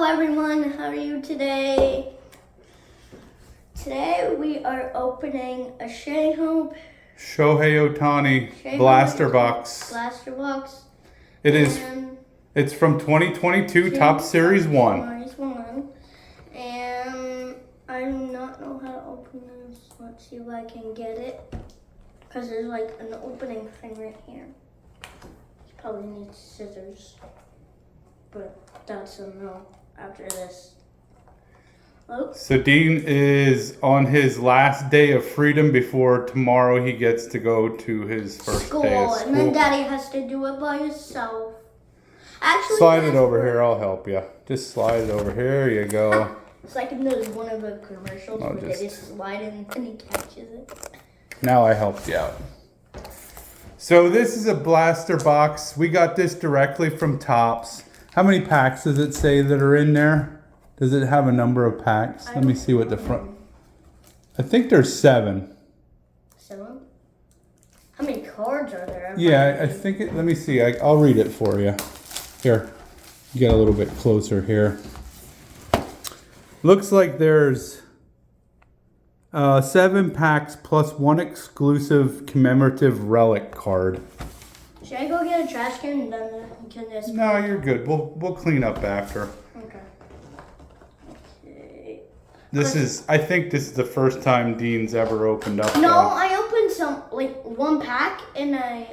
everyone, how are you today? Today we are opening a Shohei Ohtani blaster box. Blaster box. It's from 2022 Top Series 1. Series 1. And I do not know how to open this. Let's see if I can get it. Because there's like an opening thing right here. You probably need scissors. But that's a no after this. Oh. So Dean is on his last day of freedom before tomorrow he gets to go to his first day of school. And then Daddy has to do it by himself. Actually, slide it over here, I'll help you. Just slide it over here, you go. It's like in one of the commercials where they just slide it and he catches it. Now I helped you out. So this is a blaster box. We got this directly from Topps. How many packs does it say that are in there? Does it have a number of packs? Let me see what the front... I think there's 7. 7? How many cards are there? Yeah, I think it... Let me see. I'll read it for you. Here. Get a little bit closer here. Looks like there's 7 packs plus 1 exclusive commemorative relic card. Should I go get a trash can and then can this? No, you're good. We'll clean up after. Okay. I think this is the first time Dean's ever opened up. No, I opened one pack and I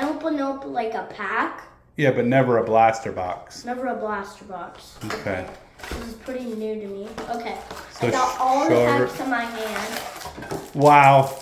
opened up like a pack. Yeah, but never a blaster box. Never a blaster box. Okay. This is pretty new to me. Okay. So I got all the packs in my hand. Wow.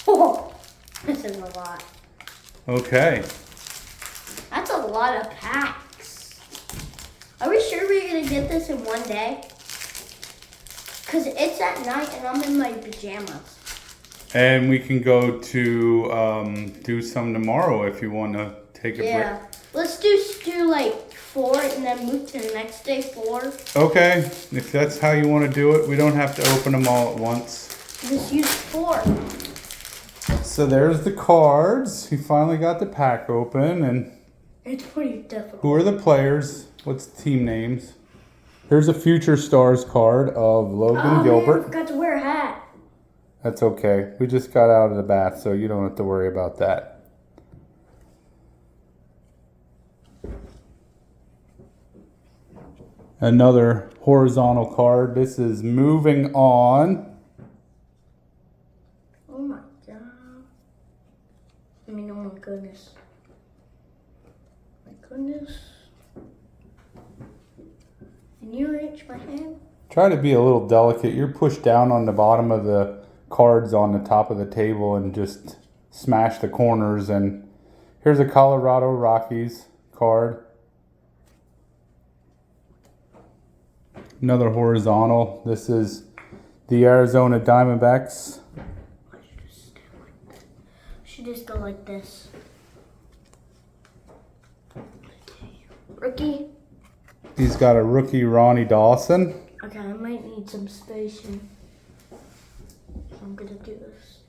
Oh, this is a lot. Okay. That's a lot of packs. Are we sure we're going to get this in one day? Because it's at night and I'm in my pajamas. And we can go to do some tomorrow if you want to take a break. Yeah. Let's do like 4 and then move to the next day 4. Okay. If that's how you want to do it, we don't have to open them all at once. Just use 4. So there's the cards. He finally got the pack open, and it's pretty difficult. Who are the players? What's the team names? Here's a Future Stars card of Logan Gilbert. Man, I forgot to wear a hat. That's okay. We just got out of the bath, so you don't have to worry about that. Another horizontal card. This is Moving On. Oh my god. I mean, oh my goodness. My goodness. Can you reach my hand? Try to be a little delicate. You're pushed down on the bottom of the cards on the top of the table and just smash the corners. And here's a Colorado Rockies card. Another horizontal. This is the Arizona Diamondbacks. I should just go like this. Rookie. He's got a rookie, Ronnie Dawson. Okay, I might need some spacing. I'm gonna do this.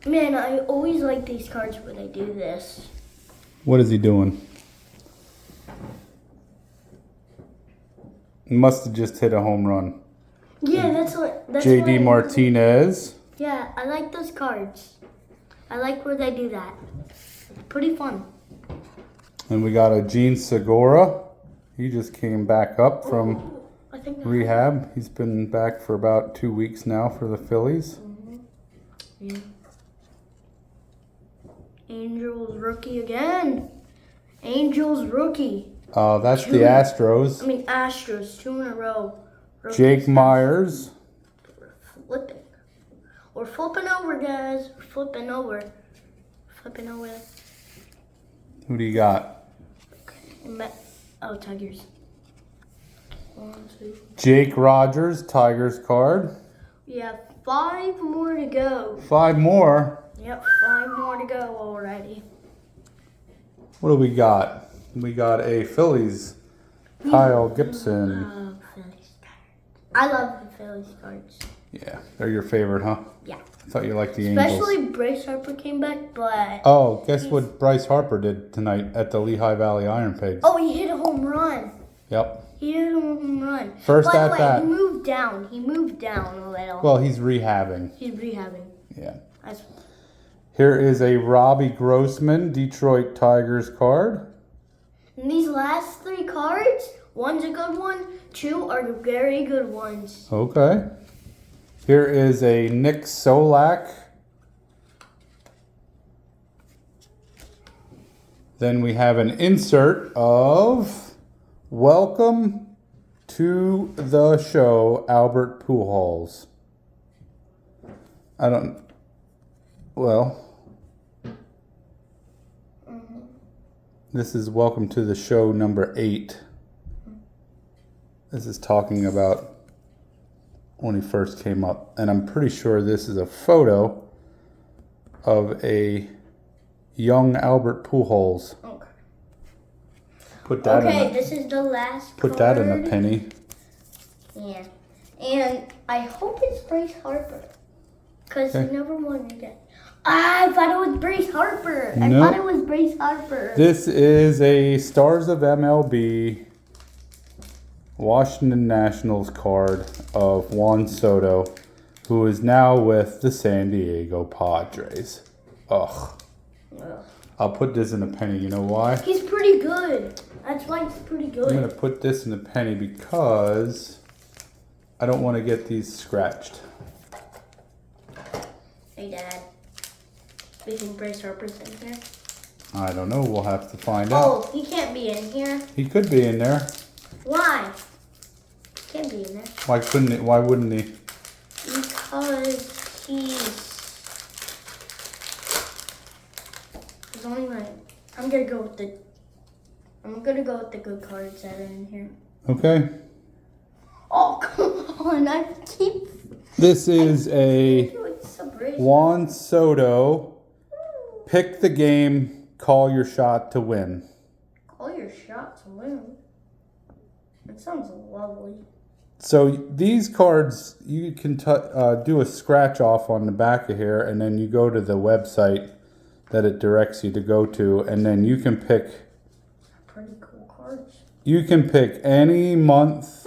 Man, I always like these cards when I do this. What is he doing? Must have just hit a home run. Yeah, that's what. JD Martinez. Yeah, I like those cards. I like where they do that. Pretty fun. And we got a Gene Segura. He just came back up from rehab. He's been back for about 2 weeks now for the Phillies. Mm-hmm. Yeah. Angels rookie again. Angels rookie. That's the Astros. I mean Astros, 2 in a row. Rookie Jake Myers. Flipping. We're flipping over, guys. We're flipping over. Flipping over. Who do you got? Oh, Tigers. 1, 2. Jake Rogers, Tigers card. We have 5 more to go. 5 more? Yep, 5 more to go already. What do we got? We got a Phillies, Kyle Gibson. I love the Phillies cards. Yeah, they're your favorite, huh? Yeah. I thought you liked the Angels. Especially Bryce Harper came back, but... Oh, guess what Bryce Harper did tonight at the Lehigh Valley Iron Pigs? Oh, he hit a home run. Yep. He hit a home run. First By at the way, bat. he moved down. He moved down a little. Well, he's rehabbing. He's rehabbing. Yeah. That's... Here is a Robbie Grossman Detroit Tigers card. And these last 3 cards, one's a good one, 2 are very good ones. Okay. Here is a Nick Solak. Then we have an insert of Welcome to the Show, Albert Pujols. This is Welcome to the Show number 8. This is talking about when he first came up. And I'm pretty sure this is a photo of a young Albert Pujols. Okay. Put that in this is the last Put card. that in a penny. Yeah. And I hope it's Bryce Harper. Because he never won again. I thought it was Bryce Harper. I thought it was Bryce Harper. This is a Stars of MLB Washington Nationals card of Juan Soto, who is now with the San Diego Padres. Ugh. I'll put this in a penny. You know why? He's pretty good. That's why he's pretty good. I'm going to put this in a penny because I don't want to get these scratched. Hey, Dad. Do you think Bryce Harper's in here? I don't know. We'll have to find out. Oh, he can't be in here. He could be in there. Why? He can't be in there. Why couldn't he? Why wouldn't he? Because he's only right. I'm gonna go with the good cards that are in here. Okay. Oh, come on! I keep. This is a Juan Soto. Pick the game, call your shot to win. Call your shot to win. That sounds lovely. So these cards, you can do a scratch off on the back of here, and then you go to the website that it directs you to go to, and then you can pick. Pretty cool cards. You can pick any month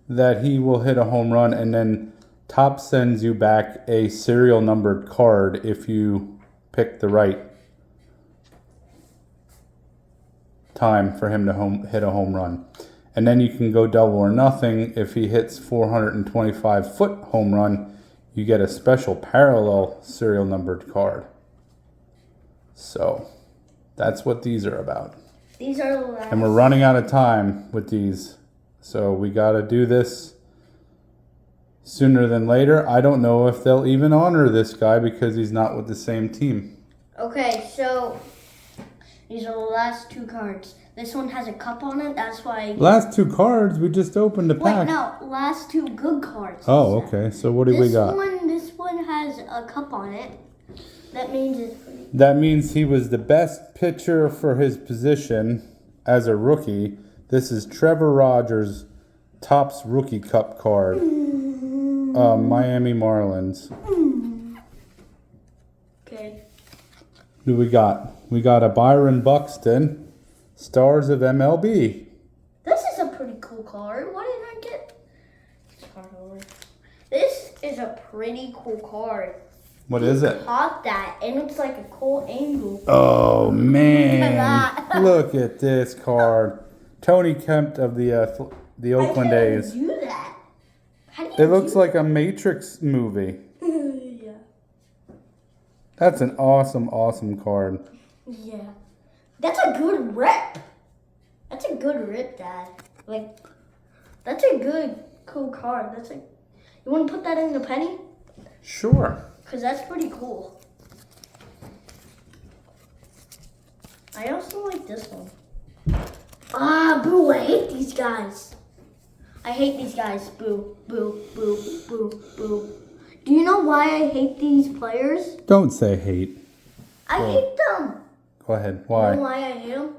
that he will hit a home run, and then Top sends you back a serial numbered card if you pick the right time for him to hit a home run. And then you can go double or nothing. If he hits 425-foot home run, you get a special parallel serial numbered card. So that's what these are about. These are the last. And we're running out of time with these. So we got to do this sooner than later. I don't know if they'll even honor this guy because he's not with the same team. Okay, so these are the last 2 cards. This one has a cup on it, that's why... Last 2 cards? We just opened the pack. Wait, no, last 2 good cards. Oh, okay. So what do we got? This one has a cup on it. That means it's pretty... That means he was the best pitcher for his position as a rookie. This is Trevor Rogers' Topps Rookie Cup card. Miami Marlins. Okay. Who we got? We got a Byron Buxton, Stars of MLB. This is a pretty cool card. Why didn't I get... This is a pretty cool card. What is it? Caught that, and it's like a cool angle. Oh, man. Look at this card. Tony Kemp of the Oakland A's. Do that. How do you It looks like a Matrix movie. Yeah. That's an awesome, awesome card. Yeah. That's a good rip. That's a good rip, Dad. Like, that's a good, cool card. You want to put that in the penny? Sure. Because that's pretty cool. I also like this one. Ah, boo, I hate these guys. I hate these guys. Boo, boo, boo, boo, boo. Do you know why I hate these players? Don't say hate. I hate them. Go ahead. You Why? know why I hate them?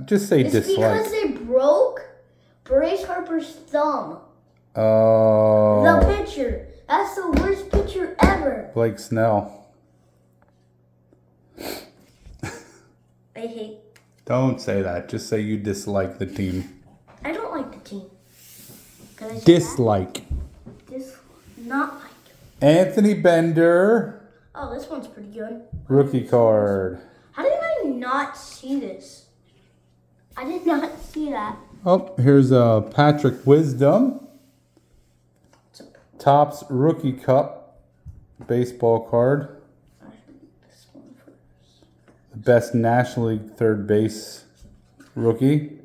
Just say It's dislike. because they broke Bryce Harper's thumb. Oh. The pitcher. That's the worst pitcher ever. Blake Snell. I hate. Don't say that. Just say you dislike the team. Can I say Dislike. This not like. Anthony Bender, Oh, this one's pretty good. rookie card. How did I not see this? I did not see that. Oh, here's Patrick Wisdom. It's a, Topps Rookie Cup baseball card. I should read this one first. The best National League third base rookie,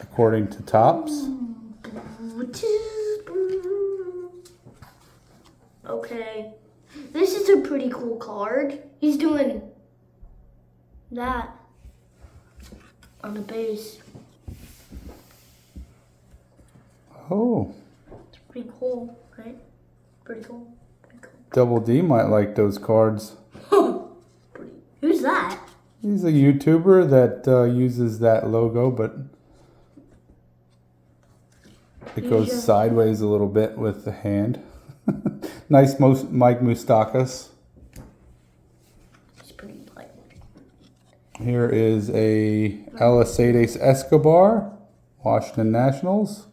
according to Topps. Okay, this is a pretty cool card. He's doing that on the base. Oh, It's pretty cool, right? Pretty cool. Pretty Double D might like those cards. cool. Who's that? He's a YouTuber that uses that logo, but it goes Yeah. sideways a little bit with the hand. Nice Mike Moustakas. He's pretty light. Here is a Alcides Escobar, Washington Nationals.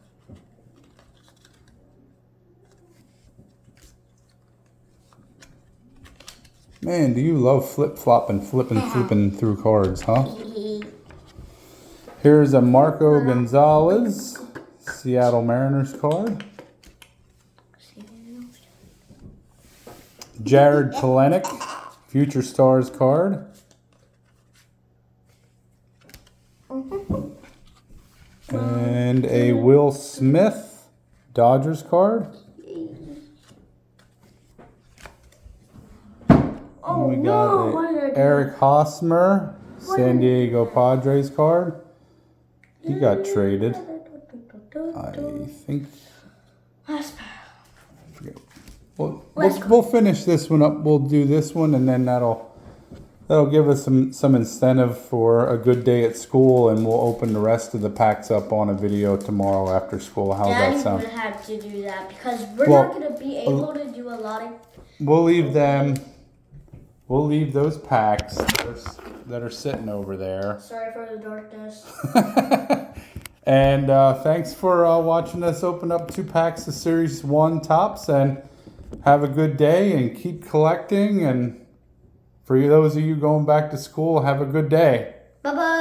Man, do you love flip-flopping, flipping through cards, huh? Here's a Marco Gonzalez, Seattle Mariners card. Jared Kelenic, Future Stars card. And a Will Smith, Dodgers card. Oh We no! got What did I a do? Eric Hosmer, San Diego Padres card. He got traded. I think. Last I forget. We'll finish this one up. We'll do this one, and then that'll give us some incentive for a good day at school, and we'll open the rest of the packs up on a video tomorrow after school. How does Daddy that sound? would have to do that because we're Well, not going to be able to do a lot of. We'll leave them. We'll leave those packs that are sitting over there. Sorry for the darkness. And thanks for watching us open up 2 packs of Series 1 Topps, and have a good day and keep collecting. And for those of you going back to school, have a good day. Bye bye.